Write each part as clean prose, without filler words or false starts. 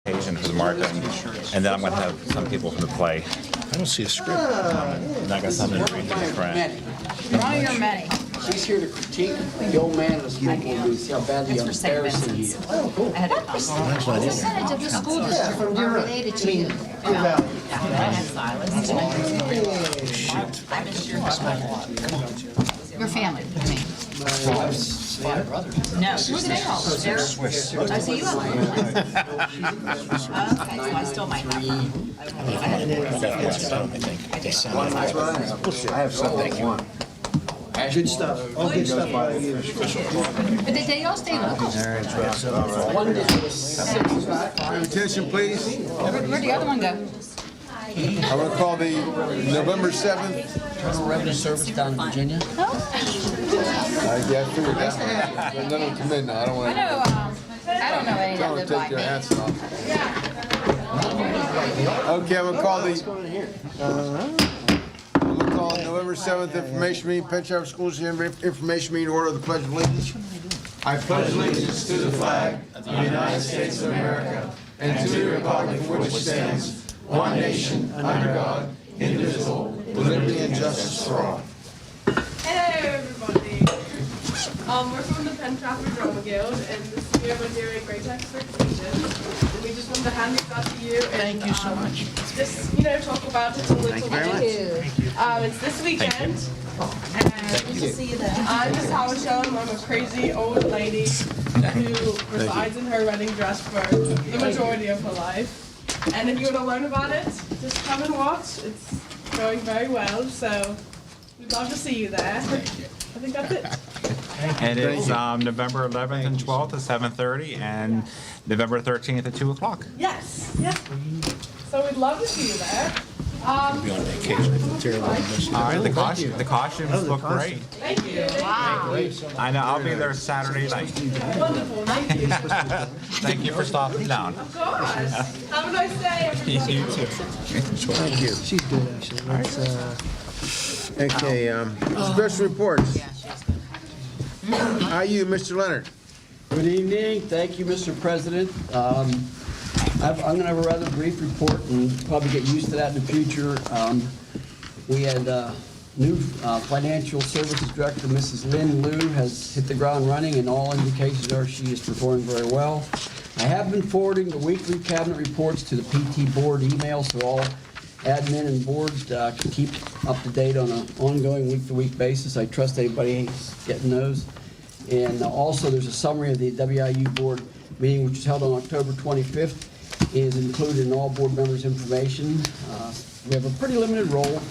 occasion for the marketing, and then I'm going to have some people from the play. I don't see a script. And I got something to read to the friend. One of your many. She's here to critique the old man of the school board and see how badly It's for St. embarrassing he Vincent's. is. Ahead of time. That's not What in there. percentage of the school district are related to you? I had Silas. I missed your Your family, I mean. No. Who are they all? They're Swiss. Oh, so you have one. Okay, so I still might have one. I think. They sound like I have something. Good stuff. All good stuff out of you. But they all stay local. Attention, please. Where'd the other one go? I want to call the November 7th. Internal Revenue Service down in Virginia. I figured that. But none of them come in now. I don't I want to. know, I don't know any Don't that live by take their me. hats off. Okay, I'm gonna call the. I'm gonna call the November 7th information meeting, Penn Trafford Schools information meeting, order of the Pledge of Allegiance. I pledge allegiance to the flag of the United States of America and to the republic for which it stands, one nation, under God, indivisible, with liberty and justice for all. Hello, everybody. We're from the Penn Trafford Drama Guild, and this year we're doing Great Expectations. And we just wanted to hand this out to you. And, Thank you so much. Just, talk about it a little bit. It's this weekend. And I'm Miss Howisham. I'm a crazy old lady who resides in her wedding dress for the majority of her life. And if you want to learn about it, just come and watch. It's going very well, so we'd love to see you there. I think that's it. And it's November 11th and 12th at 7:30, and November 13th at 2 o'clock. Yes, yes. So we'd love to see you there. Be on vacation. It's terrible. All right, the costumes look great. Thank you. Wow. I know, I'll be there Saturday night. Wonderful, thank you. Thank you for stopping down. Of course. Have a nice day, everybody. You too. Thank you. She's good, actually. Okay, special reports. Yeah, she's good. How are you, Mr. Leonard? Good evening. Thank you, Mr. President. I'm going to have a rather brief report and probably get used to that in the future. We had new Financial Services Director, Mrs. Lynn Liu, has hit the ground running, and all indications are she is performing very well. I have been forwarding the weekly cabinet reports to the PT board email, so all admin and boards can keep up to date on an ongoing week-to-week basis. I trust everybody is getting those. And also, there's a summary of the WIU board meeting, which was held on October 25th, is included in all board members' information. We have a pretty limited role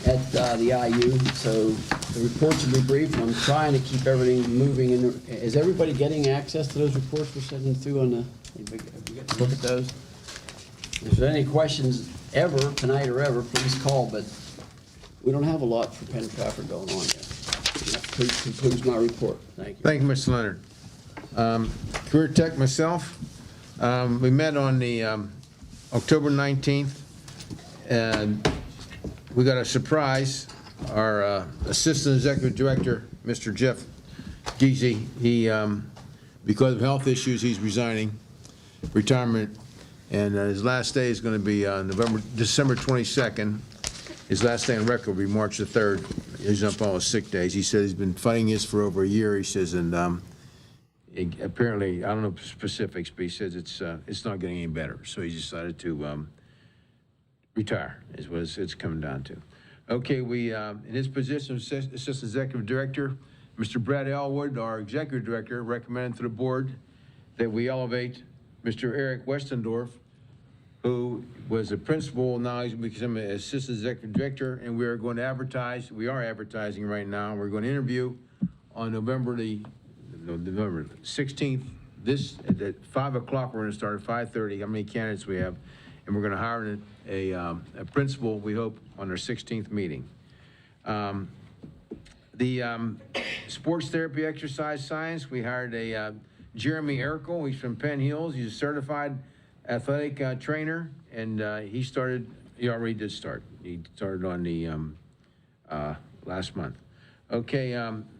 at the IU, so the reports will be brief. I'm trying to keep everything moving. Is everybody getting access to those reports we're sending through on the, have you get to look at those? If there's any questions ever, tonight or ever, please call, but we don't have a lot for Penn Trafford going on yet. That concludes my report. Thank you. Thank you, Mr. Leonard. Career Tech, myself. We met on the October 19th, and we got a surprise. Our Assistant Executive Director, Mr. Jeff Geesey, he, because of health issues, he's resigning, retirement, and his last day is going to be December 22nd. His last day on record will be March the 3rd. He's up all his sick days. He said he's been fighting this for over a year, he says, and apparently, I don't know specifics, but he says it's not getting any better. So he decided to retire, is what it's coming down to. Okay, we, in his position as Assistant Executive Director, Mr. Brad Elwood, our Executive Director, recommended to the board that we elevate Mr. Eric Westendorf, who was a principal, now he's become an Assistant Executive Director, and we are going to advertise, we are advertising right now, we're going to interview on November 16th, at 5 o'clock, we're going to start at 5:30, how many candidates we have, and we're going to hire a principal, we hope, on our 16th meeting. The sports therapy exercise science, we hired a Jeremy Erkel, he's from Penn Hills, he's a certified athletic trainer, and he already did start. He started on the last month. Okay,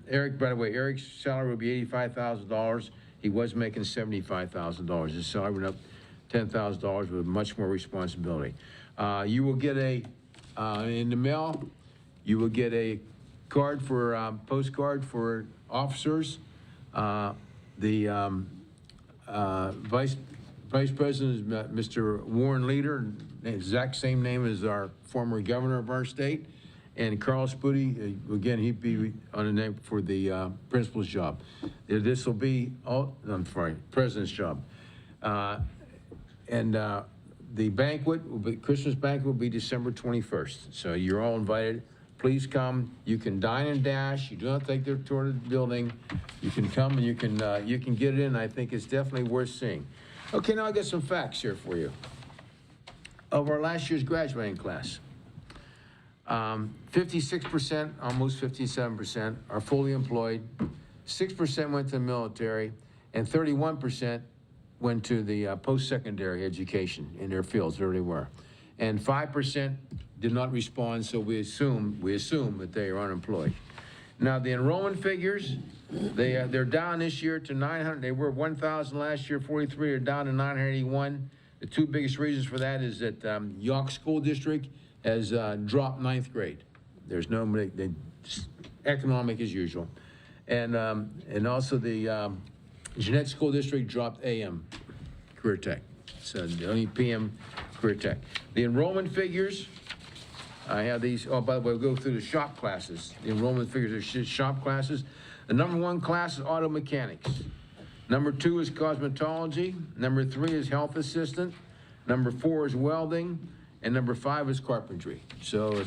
Eric, by the way, Eric's salary will be $85,000. He was making $75,000. His salary went up $10,000 with much more responsibility. You will get in the mail, you will get a card for, postcard for officers. The Vice President is Mr. Warren Leader, exact same name as our former governor of our state. And Carl Spudi, again, he'd be on the name for the principal's job. This will be, president's job. And the banquet, Christmas banquet will be December 21st. So you're all invited. Please come. You can dine and dash. You do not take the tour of the building. You can come and you can get it in. I think it's definitely worth seeing. Okay, now I got some facts here for you. Of our last year's graduating class, 56%, almost 57%, are fully employed. 6% went to the military, and 31% went to the post-secondary education in their fields, where they were. And 5% did not respond, so we assume that they are unemployed. Now, the enrollment figures, they're down this year to 900. They were 1,000 last year, 43 are down to 981. The two biggest reasons for that is that York School District has dropped 9th grade. There's no, economic as usual. And also the Jeanette School District dropped AM Career Tech. So the only PM Career Tech. The enrollment figures, I have these, oh, by the way, we'll go through the shop classes. The enrollment figures are shop classes. The number 1 class is auto mechanics. Number 2 is cosmetology. Number 3 is health assistant. Number 4 is welding. And number 5 is carpentry. So,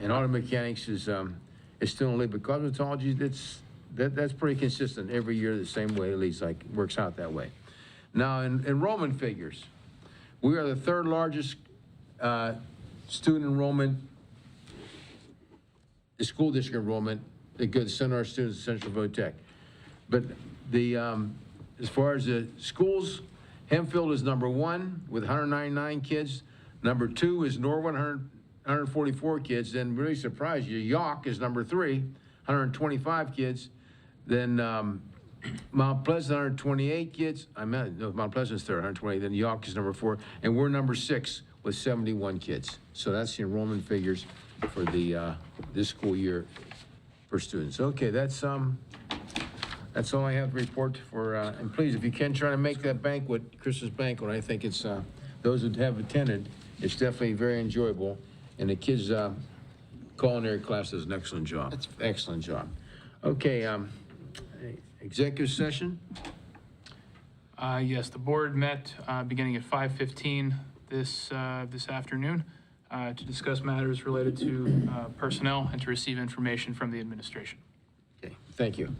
and auto mechanics is still in the lead, but cosmetology, that's pretty consistent every year the same way, at least like works out that way. Now, in enrollment figures, we are the 3rd largest student enrollment, the school district enrollment that goes to send our students to Central Votech. But the as far as the schools, Hempfield is number 1 with 199 kids. Number 2 is Norwood, 144 kids. Then really surprised you, York is number 3, 125 kids. Then Mount Pleasant, 128 kids. Mount Pleasant's 3rd, 128. Then York is number 4, and we're number 6 with 71 kids. So that's the enrollment figures for the this school year for students. Okay, that's all I have to report for. And please, if you can, try to make that banquet, Christmas banquet. I think it's those who have attended, it's definitely very enjoyable, and the kids' culinary class does an excellent job. That's excellent job. Okay, executive session. Yes, the board met beginning at 5:15 this afternoon to discuss matters related to personnel and to receive information from the administration. Okay, thank you.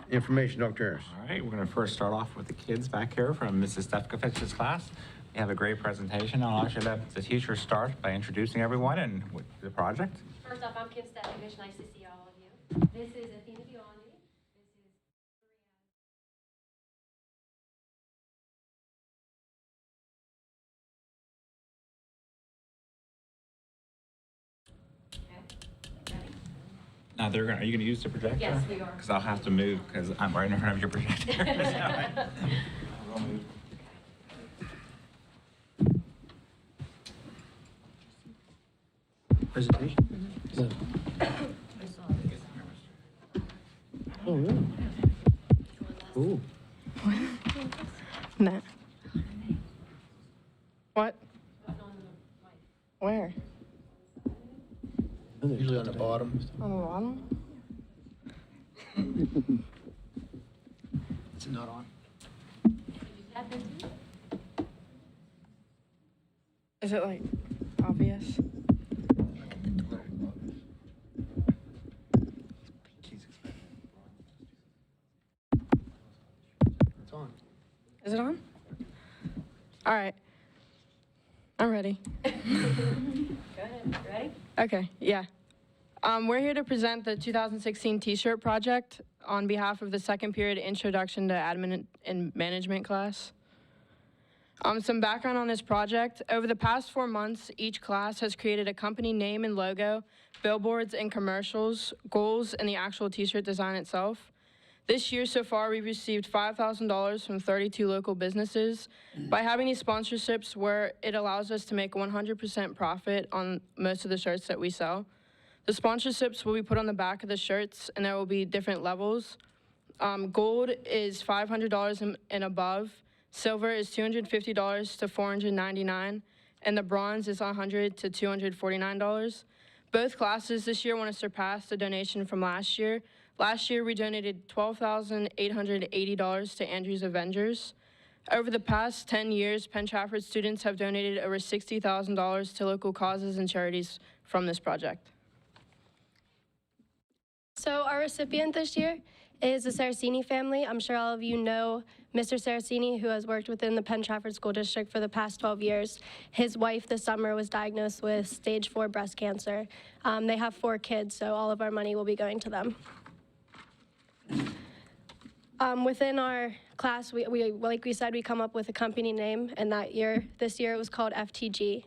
Information, Dr. Harris. All right, we're going to first start off with the kids back here from Mrs. Stefkovich's class. They have a great presentation. I'll actually let the teacher start by introducing everyone and the project. First off, I'm Kim Stefkovich. Nice to see all of you. This is Athena Biondi. This is okay. Ready? Now are you going to use the projector? Yes, we are. Because I'll have to move because I'm right in front of your projector. We'll move. Presentation? Oh, really? Cool. No. What? Where? Usually on the bottom. On the bottom? It's not on. Tap into it. Is it like obvious? It's on. Is it on? All right. I'm ready. Go ahead. Ready? Okay, yeah. We're here to present the 2016 T-shirt project on behalf of the second period Introduction to Admin and Management class. Some background on this project. Over the past 4 months, each class has created a company name and logo, billboards and commercials, goals, and the actual T-shirt design itself. This year so far, we've received $5,000 from 32 local businesses. By having these sponsorships where it allows us to make 100% profit on most of the shirts that we sell. The sponsorships will be put on the back of the shirts, and there will be different levels. Gold is $500 and above. Silver is $250 to $499, and the bronze is $100 to $249. Both classes this year want to surpass the donation from last year. Last year, we donated $12,880 to Andrew's Avengers. Over the past 10 years, Penn Trafford students have donated over $60,000 to local causes and charities from this project. So our recipient this year is the Saraceni family. I'm sure all of you know Mr. Saraceni, who has worked within the Penn Trafford School District for the past 12 years. His wife this summer was diagnosed with stage 4 breast cancer. They have 4 kids, so all of our money will be going to them. Within our class, we like we said, we come up with a company name, and this year it was called FTG.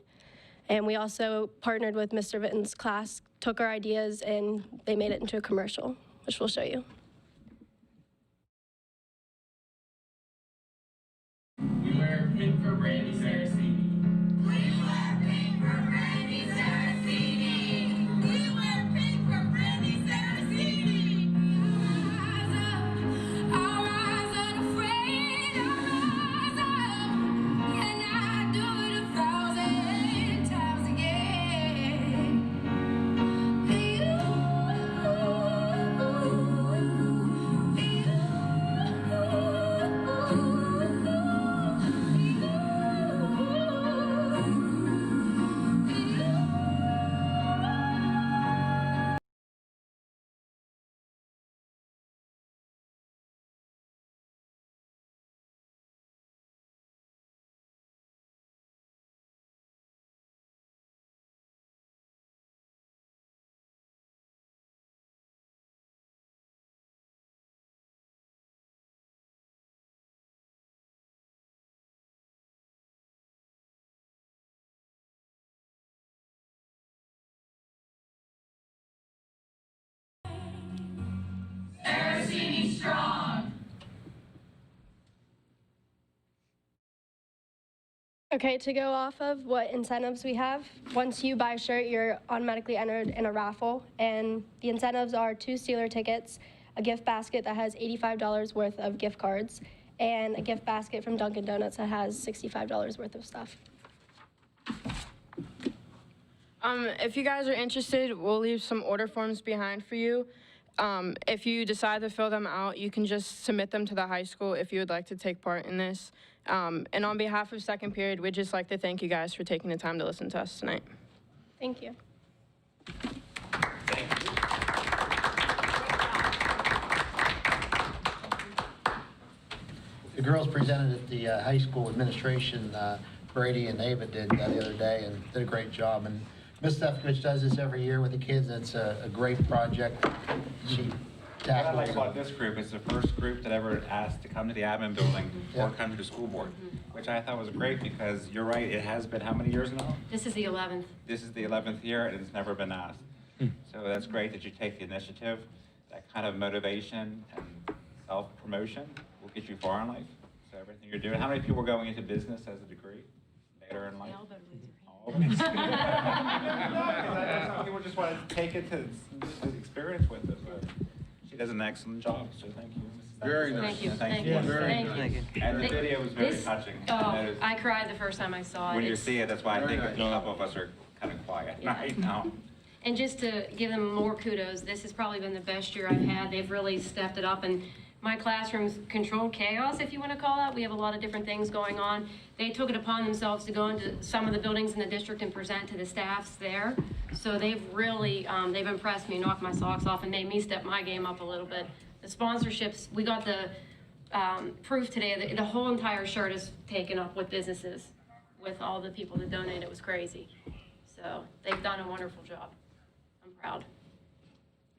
And we also partnered with Mr. Vitten's class, took our ideas, and they made it into a commercial, which we'll show you. We wear pink for Brandy Saraceni. We wear pink for Brandy Saraceni. We wear pink for Brandy Saraceni. I'll rise unafraid. I'll rise up, and I do it 1,000 times again. Saraceni strong. Okay, to go off of what incentives we have, once you buy a shirt, you're automatically entered in a raffle, and the incentives are 2 Steeler tickets, a gift basket that has $85 worth of gift cards, and a gift basket from Dunkin' Donuts that has $65 worth of stuff. If you guys are interested, we'll leave some order forms behind for you. If you decide to fill them out, you can just submit them to the high school if you would like to take part in this. And on behalf of second period, we'd just like to thank you guys for taking the time to listen to us tonight. Thank you. The girls presented at the high school administration, Brady and Ava did the other day, and did a great job. And Ms. Stefkovich does this every year with the kids. It's a great project. She What I tackles like it. about this group, it's the first group that ever asked to come to the admin building or come to the school board, which I thought was great because you're right, it has been how many years now? This is the 11th. This is the 11th year and it's never been asked. So that's great that you take the initiative. That kind of motivation and self-promotion will get you far in life. So everything you're doing. How many people are going into business as a degree later in life? Y'all better lose your All of us. Some people just want to take it to experience with it. But she does an excellent job, so thank you. Mrs. Very Stefkovich. nice. Thank you, And thank you, Very thank you. And the video was very This- touching. Oh, I cried the first time I saw it. When you It's- see it, that's why I Very think nice. a couple of us are kind of quiet Yeah. right now. And just to give them more kudos, this has probably been the best year I've had. They've really stepped it up, and my classroom's controlled chaos, if you want to call that. We have a lot of different things going on. They took it upon themselves to go into some of the buildings in the district and present to the staffs there. So they've really, they've impressed me, knocked my socks off, and made me step my game up a little bit. The sponsorships, we got the proof today that the whole entire shirt is taken up with businesses, with all the people that donate. It was crazy. So they've done a wonderful job. I'm proud.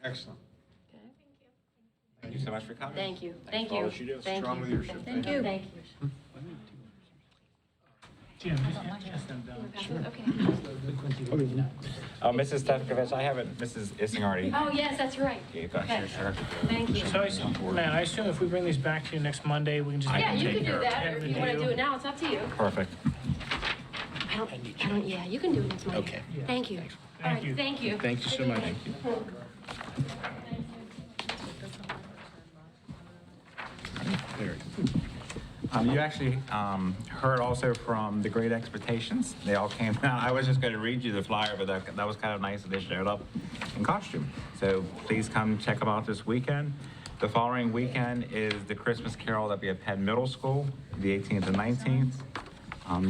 Excellent. Thank you so much for coming. Thank you. Thanks Thank for all you. that you do. Thank Strong you. leadership. Thank you. Thank you. Jim, just pass them down. Okay. Oh, Mrs. Stefkovich, I haven't, Mrs. Issing already. Oh, yes, that's right. gave us your certificate. Thank you. So, man, I assume if we bring these back to you next Monday, we can just. Yeah, you take can do care of that, or it. if you want to do it now, it's up to you. Perfect. Yeah, you can do it next Monday. Okay. Thank you. All right, thank you. Thank you so much. You actually heard also from the Great Expectations. They all came down. I was just going to read you the flyer, but that was kind of nice that they showed up in costume. So please come check them out this weekend. The following weekend is the Christmas Carol that we have Penn Middle School, the 18th and 19th.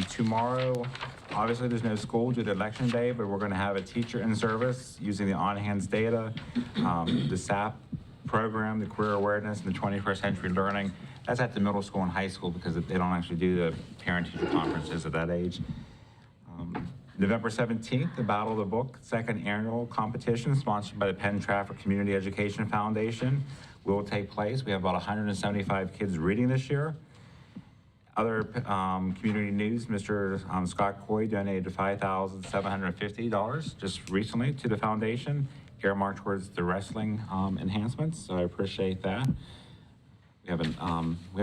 Tomorrow, obviously there's no school due to Election Day, but we're going to have a teacher in service using the on-hands data, the SAP program, the career awareness, and the 21st century learning. That's at the middle school and high school because they don't actually do the parent-teacher conferences at that age. November 17th, the Battle of the Book, second annual competition sponsored by the Penn Trafford Community Education Foundation will take place. We have about 175 kids reading this year. Other community news, Mr. Scott Coy donated $5,750 just recently to the foundation, earmarked towards the wrestling enhancements, so I appreciate that. We have a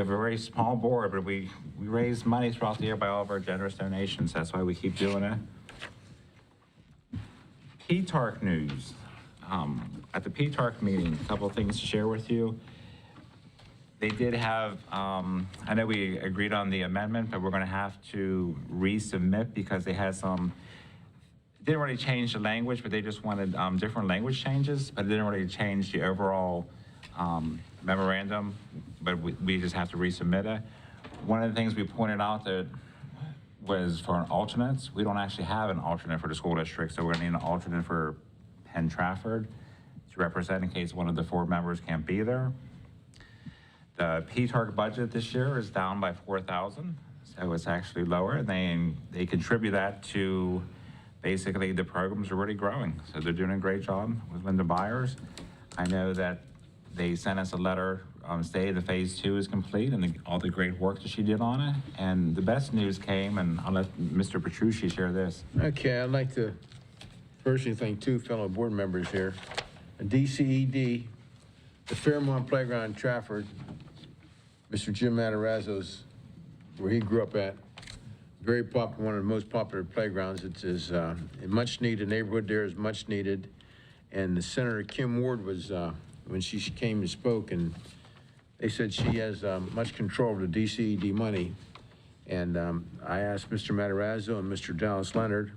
very small board, but we raise money throughout the year by all of our generous donations. That's why we keep doing it. PTARC news. At the PTARC meeting, a couple of things to share with you. They did have, I know we agreed on the amendment, but we're going to have to resubmit because they had some, didn't really change the language, but they just wanted different language changes, but it didn't really change the overall memorandum, but we just have to resubmit it. One of the things we pointed out that was for an alternates, we don't actually have an alternate for the school district, so we're gonna need an alternate for Penn Trafford to represent in case one of the 4 members can't be there. The PTARC budget this year is down by $4,000, so it's actually lower, and they contribute that to basically the programs are really growing, so they're doing a great job with Linda Byers. I know that they sent us a letter stating the phase 2 is complete and all the great work that she did on it. And the best news came, and I'll let Mr. Petrucci share this. Okay, I'd like to personally thank 2 fellow board members here. DCED, the Fairmont Playground in Trafford, Mr. Jim Matarazzo's, where he grew up at, very popular, one of the most popular playgrounds. It is a much needed neighborhood there, is much needed. And the Senator Kim Ward was, when she came and spoke, and they said she has much control over the DCED money. And I asked Mr. Matarazzo and Mr. Dallas Leonard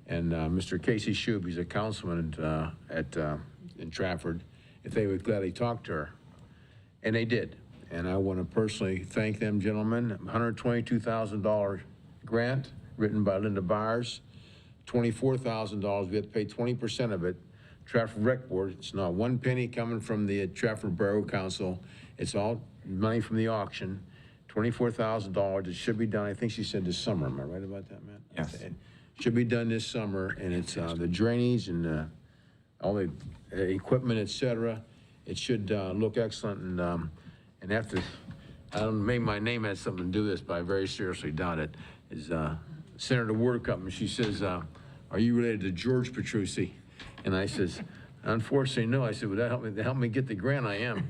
and Mr. Casey Shube, he's a councilman in Trafford, if they would gladly talk to her. And they did. And I want to personally thank them, gentlemen. $122,000 grant written by Linda Byers, $24,000. We have to pay 20% of it. Trafford Rec Board, it's not 1 penny coming from the Trafford Borough Council. It's all money from the auction, $24,000. It should be done, I think she said this summer. Am I right about that, Matt? Yes. It should be done this summer, and it's the drainage and all the equipment, et cetera. It should look excellent, and after, I don't, maybe my name has something to do with this, but I very seriously doubt it, is Senator Ward come and she says, are you related to George Petrucci? And I says, unfortunately, no. I said, would that help me get the grant? I am.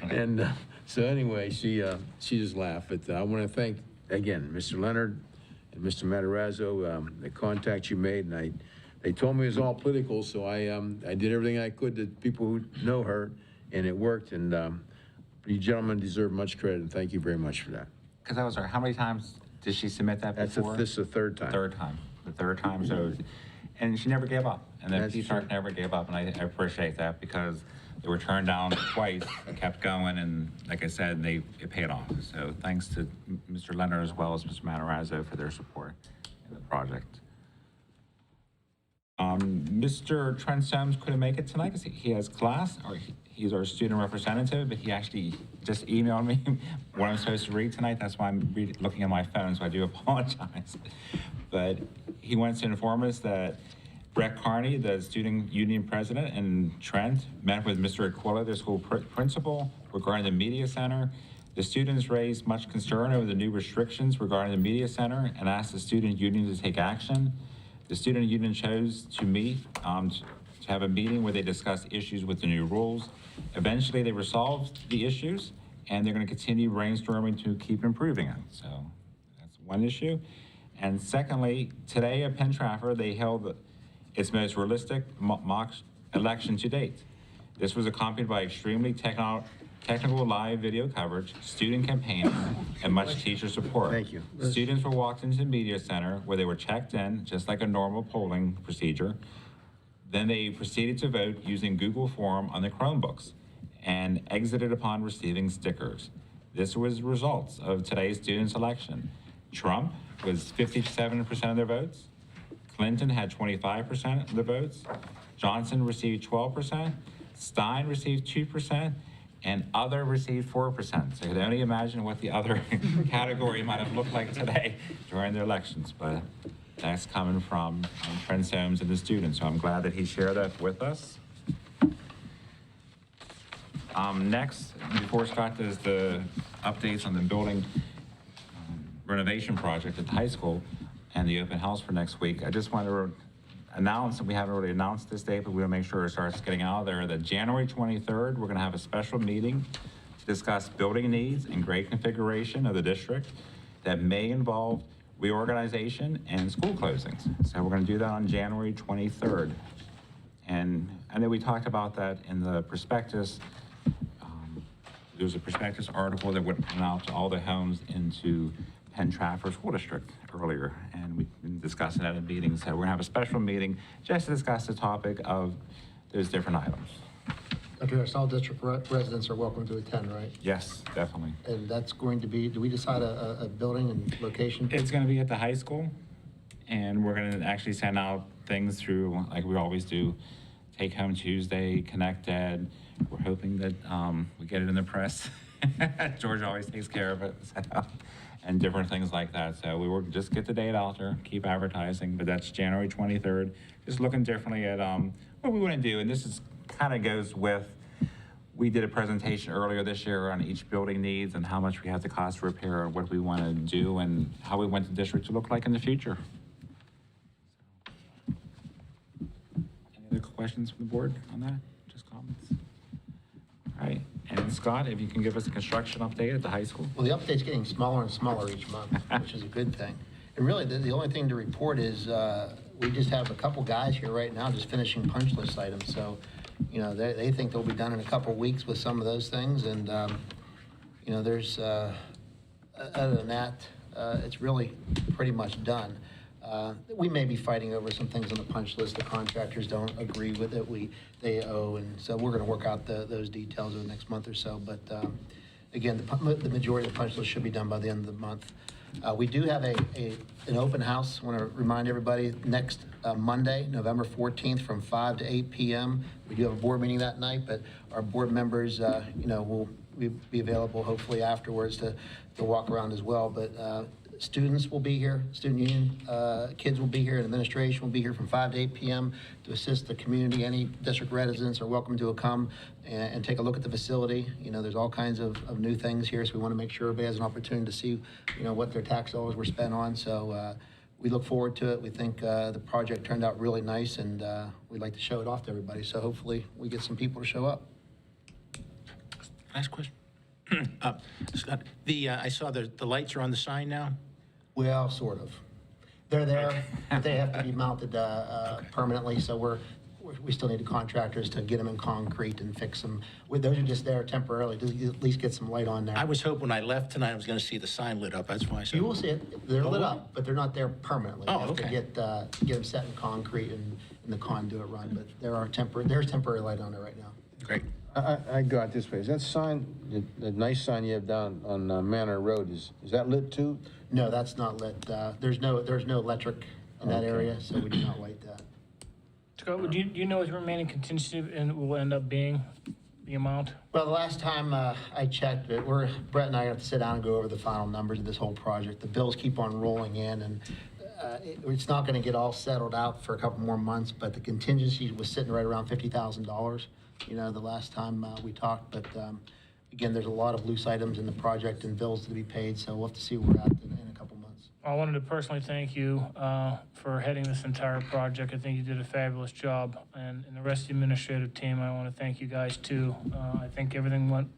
And so anyway, she just laughed. But I want to thank, again, Mr. Leonard and Mr. Matarazzo, the contact you made. And they told me it was all political, so I did everything I could to people who know her, and it worked. And you gentlemen deserve much credit, and thank you very much for that. Because I was there, how many times did she submit that before? This is the 3rd time. The third time, so, and she never gave up. And then That's PTARC true. never gave up, and I appreciate that because they were turned down twice, kept going, and like I said, it paid off. So thanks to Mr. Leonard as well as Mr. Matarazzo for their support in the project. Mr. Trent Soames couldn't make it tonight because he has class, or he's our student representative, but he actually just emailed me what I'm supposed to read tonight. That's why I'm looking at my phone, so I do apologize. But he wants to inform us that Brett Carney, the student union president, and Trent met with Mr. Aquila, the school principal, regarding the media center. The students raised much concern over the new restrictions regarding the media center and asked the student union to take action. The student union chose to meet, to have a meeting where they discussed issues with the new rules. Eventually, they resolved the issues, and they're going to continue brainstorming to keep improving it. So that's one issue. And secondly, today at Penn Trafford, they held its most realistic mock election to date. This was accompanied by extremely technical live video coverage, student campaigning, and much teacher support. Thank you. Students were walked into the media center where they were checked in, just like a normal polling procedure. Then they proceeded to vote using Google Form on the Chromebooks and exited upon receiving stickers. This was results of today's students' election. Trump was 57% of their votes. Clinton had 25% of the votes. Johnson received 12%. Stein received 2%. And other received 4%. So you can only imagine what the other category might have looked like today during the elections. But that's coming from Trent Soames and the students. So I'm glad that he shared that with us. Next, before Scott does the updates on the building renovation project at the high school and the open house for next week, I just wanted to announce, and we haven't really announced this date, but we'll make sure it starts getting out there, that January 23rd, we're going to have a special meeting to discuss building needs and grade configuration of the district that may involve reorganization and school closings. So we're going to do that on January 23rd. And I know we talked about that in the prospectus. There was a prospectus article that went out to all the homes into Penn Trafford School District earlier, and we've been discussing that in meetings. So we're gonna have a special meeting just to discuss the topic of those different items. Dr. Harris, all district residents are welcome to attend, right? Yes, definitely. And that's going to be, do we decide a building and location? It's gonna be at the high school, and we're gonna actually send out things through, like we always do, Take Home Tuesday, Connect Ed. We're hoping that we get it in the press. George always takes care of it. So, and different things like that. So we will just get the date out there, keep advertising, but that's January 23rd. Just looking differently at what we want to do. And this is kind of goes with, we did a presentation earlier this year on each building needs and how much we have to cost to repair and what we want to do and how we want the district to look like in the future. Any other questions from the board on that? Just comments? All right. And Scott, if you can give us a construction update at the high school? Well, the update's getting smaller and smaller each month, which is a good thing. And really, the only thing to report is we just have a couple guys here right now just finishing punch list items. So, you know, they think they'll be done in a couple weeks with some of those things. And, you know, there's, other than that, it's really pretty much done. We may be fighting over some things on the punch list. The contractors don't agree with it. They owe, and so we're going to work out those details over the next month or so. But again, the majority of the punch list should be done by the end of the month. We do have an open house. I want to remind everybody, next Monday, November 14th, from 5 to 8 p.m. We do have a board meeting that night, but our board members, you know, will be available hopefully afterwards to walk around as well. But students will be here, student union, kids will be here, and administration will be here from 5 to 8 p.m. to assist the community. Any district residents are welcome to come and take a look at the facility. You know, there's all kinds of new things here, so we want to make sure everybody has an opportunity to see, you know, what their tax dollars were spent on. So we look forward to it. We think the project turned out really nice, and we'd like to show it off to everybody. So hopefully we get some people to show up. Last question. Scott, I saw the lights are on the sign now? Well, sort of. They're there, but they have to be mounted permanently, so we still need the contractors to get them in concrete and fix them. Those are just there temporarily, to at least get some light on there. I was hoping when I left tonight I was going to see the sign lit up. That's why I said. You will see it. They're lit up, but they're not there permanently. Oh, You have okay. to get them set in concrete and the conduit run, but there's temporary light on there right now. Great. I got this way. Is that sign, the nice sign you have down on Manor Road, is that lit too? No, that's not lit. There's no electric in that area, so we do not light that. Scott, do you know what the remaining contingency will end up being, the amount? Well, the last time I checked it, Brett and I have to sit down and go over the final numbers of this whole project. The bills keep on rolling in, and it's not going to get all settled out for a couple more months, but the contingency was sitting right around $50,000, you know, the last time we talked. But again, there's a lot of loose items in the project and bills to be paid, so we'll have to see where we're at in a couple months. I wanted to personally thank you for heading this entire project. I think you did a fabulous job. And the rest of the administrative team, I want to thank you guys too. I think everything went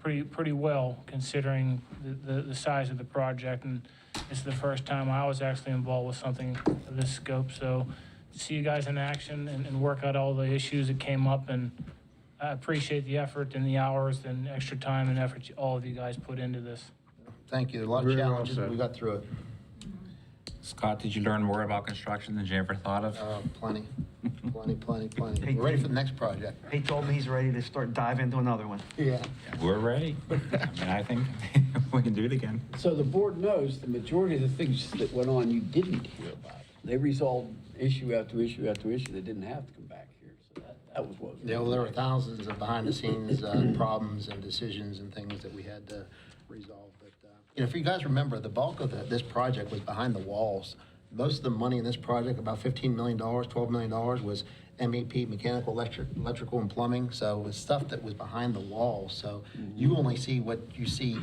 pretty well considering the size of the project. And this is the first time I was actually involved with something of this scope. So to see you guys in action and work out all the issues that came up, and I appreciate the effort and the hours and extra time and effort all of you guys put into this. Thank you. A lot of Very well challenges, but said. we got through it. Scott, did you learn more about construction than you ever thought of? Plenty. We're ready for the next project. He told me he's ready to start dive into another one. Yeah. We're ready. I mean, I think we can do it again. So the board knows the majority of the things that went on you didn't hear about. They resolved issue after issue after issue. They didn't have to come back here. So that was what was. Yeah, well, there were thousands of behind-the-scenes problems and decisions and things that we had to resolve. But, if you guys remember, the bulk of this project was behind the walls. Most of the money in this project, about $15 million, $12 million, was MEP, mechanical, electrical, and plumbing. So it was stuff that was behind the walls. So you only see what you see,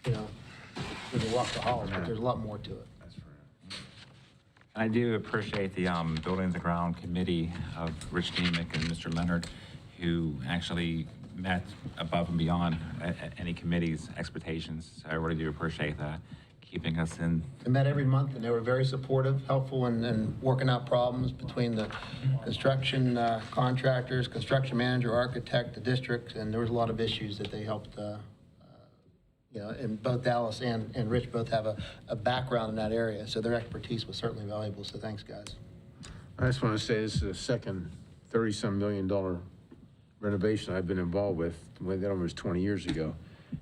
when you walk the halls, but there's a lot more to it. I do appreciate the Buildings and Ground Committee of Rich Demick and Mr. Leonard, who actually met above and beyond any committee's expectations. So I really do appreciate that, keeping us in. They met every month, and they were very supportive, helpful in working out problems between the construction contractors, construction manager, architect, the district, and there was a lot of issues that they helped. And both Dallas and Rich both have a background in that area, so their expertise was certainly valuable, so thanks, guys. I just want to say this is the second $30-some million renovation I've been involved with. That one was 20 years ago.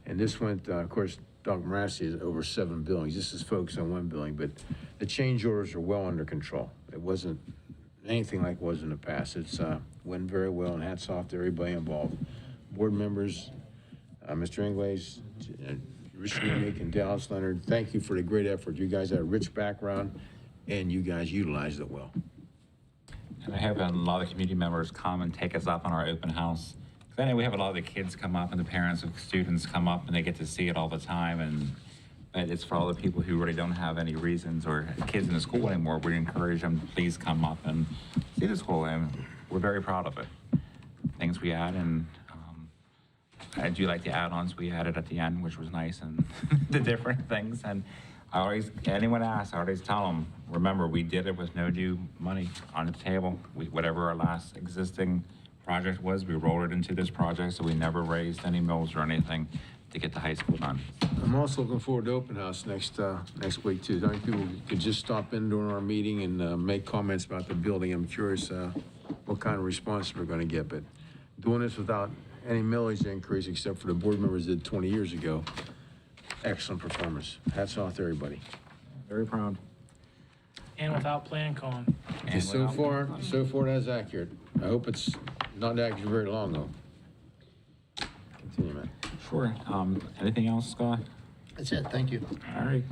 And this went, of course, Dr. Marassi is over 7 buildings. This is focused on 1 building, but the change orders are well under control. It wasn't anything like it was in the past. It's went very well, and hats off to everybody involved. Board members, Mr. Inglaze, Rich Demick, and Dallas Leonard, thank you for the great effort. You guys had a rich background, and you guys utilized it well. And I hope a lot of community members come and take us up on our open house. Because I know we have a lot of the kids come up and the parents of students come up and they get to see it all the time. But it's for all the people who really don't have any reasons or kids in the school anymore. We encourage them to please come up and see the school, and we're very proud of it. Things we add, and I do like the add-ons we added at the end, which was nice, and the different things. And anyone asks, I always tell them, remember, we did it with no new money on the table. Whatever our last existing project was, we rolled it into this project, so we never raised any mills or anything to get the high school done. I'm also looking forward to open house next week too. I think people could just stop in during our meeting and make comments about the building. I'm curious what kind of response we're going to get, but doing this without any millage increase except for the board members did 20 years ago. Excellent performance. Hats off to everybody. Very proud. And without plan con. So far, that's accurate. I hope it's not accurate very long though. Continue, man. Sure. Anything else, Scott? That's it, thank you. All right.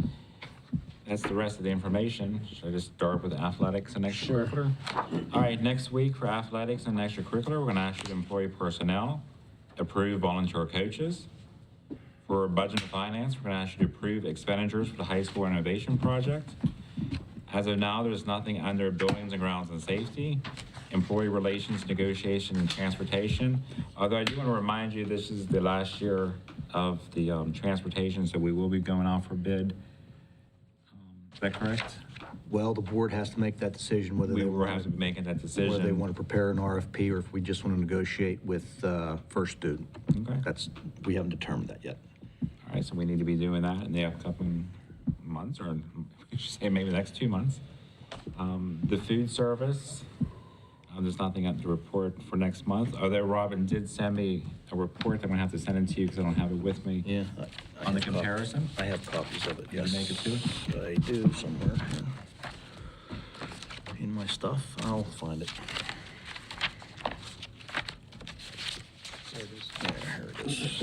That's the rest of the information. Should I just start with athletics and extracurricular? All right, next week for athletics and extracurricular, we're going to ask you to employ personnel, approve volunteer coaches. For budget and finance, we're going to ask you to approve expenditures for the high school renovation project. As of now, there's nothing under buildings and grounds and safety, employee relations, negotiation, and transportation. Although I do want to remind you, this is the last year of the transportation, so we will be going out for bid. Is that correct? Well, the board has to make that decision whether We they will have to be making that decision. whether they want to prepare an RFP or if we just want to negotiate with First Student. Okay. We haven't determined that yet. All right, so we need to be doing that in the upcoming months, or we should say maybe the next 2 months. The food service, there's nothing at the report for next month. Although Robin did send me a report that I'm gonna have to send it to you because I don't have it with me. Yeah. On the comparison? I have copies of it, Can you yes. make it too? I do somewhere in my stuff. I'll find it. There it is. Yeah, here it is.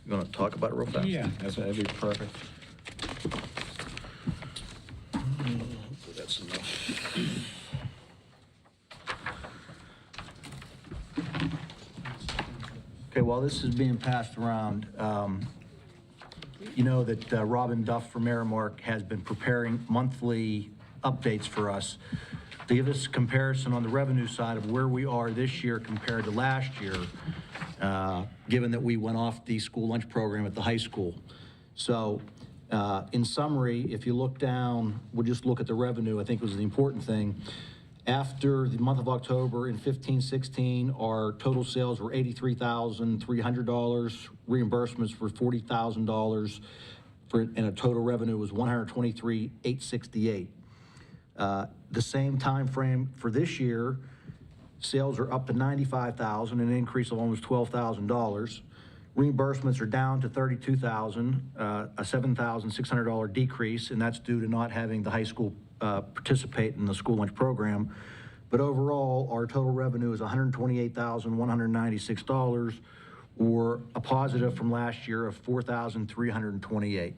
You want to talk about it real fast? Yeah, that'd be perfect. Hopefully that's enough. Okay, while this is being passed around, you know that Robin Duff from Aramark has been preparing monthly updates for us to give us a comparison on the revenue side of where we are this year compared to last year, given that we went off the school lunch program at the high school. So in summary, if you look down, we'll just look at the revenue, I think was the important thing. After the month of October in 15-16, our total sales were $83,300. Reimbursements were $40,000, and a total revenue was $123,868. The same time frame for this year, sales are up to $95,000, an increase of almost $12,000. Reimbursements are down to $32,000, a $7,600 decrease, and that's due to not having the high school participate in the school lunch program. But overall, our total revenue is $128,196, or a positive from last year of $4,328. I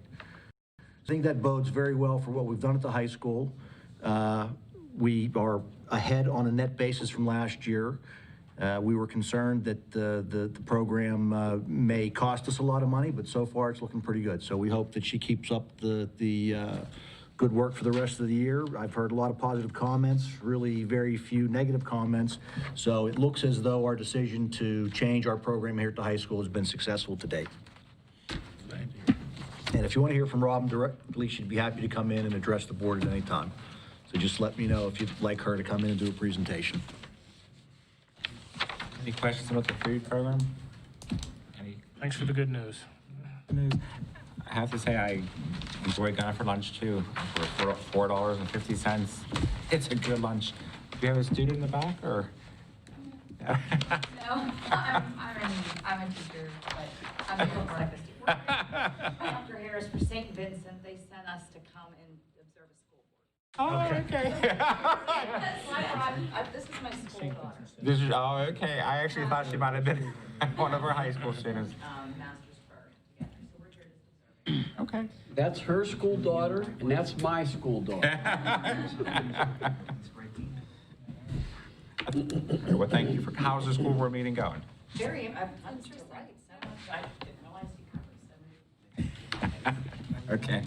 think that bodes very well for what we've done at the high school. We are ahead on a net basis from last year. We were concerned that the program may cost us a lot of money, but so far it's looking pretty good. So we hope that she keeps up the good work for the rest of the year. I've heard a lot of positive comments, really very few negative comments. So it looks as though our decision to change our program here at the high school has been successful to date. And if you want to hear from Robin directly, she'd be happy to come in and address the board at any time. So just let me know if you'd like her to come in and do a presentation. Any questions about the food program? Thanks for the good news. I have to say, I enjoy going for lunch too, for $4.50. It's a good lunch. Do you have a student in the back, or? No, I'm a teacher, but I'm a breakfast teacher. Dr. Harris for St. Vincent, they sent us to come and observe a school board. Oh, okay. This is my school daughter. This is, oh, okay. I actually thought she might have been one of our high school students. Master's program together, so we're here to observe. Okay. That's her school daughter, and that's my school daughter. Well, thank you for, how's the school board meeting going? Very, I'm just right, so I didn't realize you covered so many. Okay.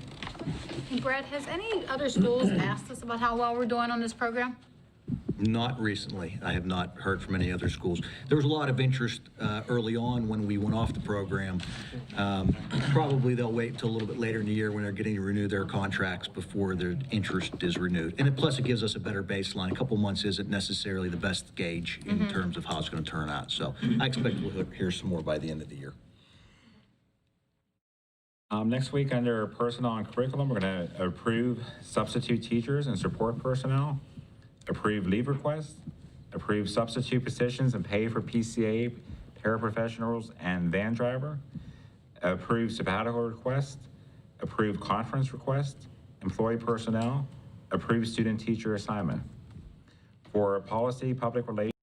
Hey, Brett, has any other schools asked us about how well we're doing on this program? Not recently. I have not heard from any other schools. There was a lot of interest early on when we went off the program. Probably they'll wait until a little bit later in the year when they're getting to renew their contracts before their interest is renewed. And plus it gives us a better baseline. A couple months isn't necessarily the best gauge in terms of how it's going to turn out. So I expect we'll hear some more by the end of the year. Next week, under personnel and curriculum, we're going to approve substitute teachers and support personnel, approve leave requests, approve substitute positions and pay for PCA, paraprofessionals, and van driver, approve sabbatical request, approve conference request, employee personnel, approve student teacher assignment. For policy, public relations,